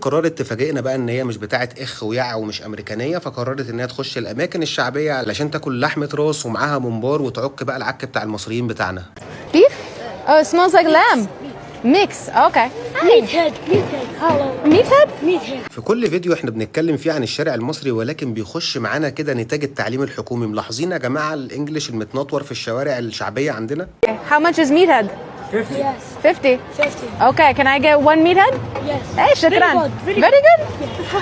قررت تفاجئنا بقى ان هي مش بتاعه اخ ويع ومش امريكانيه، فقررت ان هي تخش الاماكن الشعبيه علشان تاكل لحمه راس ومعاها ممبار وتعك بقى العك بتاع المصريين بتاعنا. Beef? Oh, it smells like lamb. Mix. Okay. Meathead. Hello. Meathead? Meathead. في كل فيديو احنا بنتكلم فيه عن الشارع المصري، ولكن بيخش معانا كده نتاج التعليم الحكومي. ملاحظين يا جماعه الانجليش المتنطور في الشوارع الشعبيه عندنا؟ How much is meathead? 50. Yes. 50. 50. Okay, can I get one meathead? Yes. Hey, شكرا. Very good.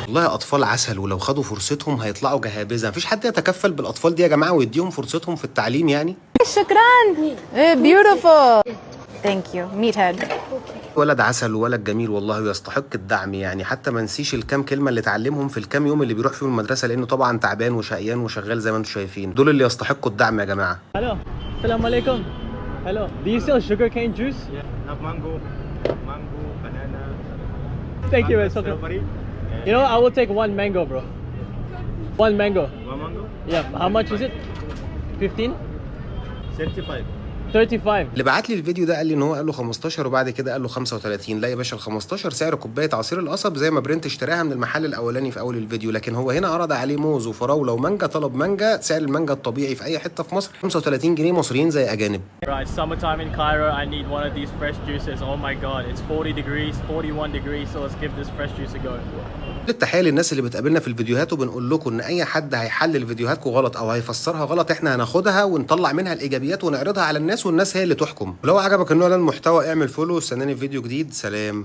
والله اطفال عسل، ولو خدوا فرصتهم هيطلعوا جهابذه. مفيش حد يتكفل بالاطفال دي يا جماعه ويديهم فرصتهم في التعليم يعني. شكرا. Beautiful. Thank you. Meathead. ولد عسل وولد جميل والله، يستحق الدعم يعني. حتى ما نسيش الكام كلمه اللي اتعلمهم في الكام يوم اللي بيروح فيهم المدرسه، لانه طبعا تعبان وشقيان وشغال زي ما انتم شايفين. دول اللي يستحقوا الدعم يا جماعه. Hello. Assalamu alaikum. Hello. Do you sell sugarcane juice? Yeah, have mango, banana. Thank you. mango, It's okay. strawberry. You know, I will take one mango, bro. One mango. One mango. Yeah. How much is it? 15? 75. 35. اللي بعت لي الفيديو ده قال لي ان هو قال له 15 وبعد كده قال له 35. لا يا باشا، ال 15 سعر كوبايه عصير القصب زي ما برنت اشتراها من المحل الاولاني في اول الفيديو، لكن هو هنا عرض عليه موز وفراوله ومانجا. طلب مانجا، سعر المانجا الطبيعي في اي حته في مصر 35 جنيه مصريين زي اجانب. Right, summertime in Cairo. I need one of these fresh juices. Oh my God, it's 40 degrees, 41 degrees. So let's give this fresh juice a go. التحيه للناس اللي بتقابلنا في الفيديوهات، وبنقول لكم ان اي حد هيحلل فيديوهاتكم غلط او هيفسرها غلط احنا هناخدها ونطلع منها الايجابيات ونعرضها على الناس، والناس هي اللي تحكم. ولو عجبك النوع ده المحتوى اعمل فولو، واستناني في فيديو جديد. سلام.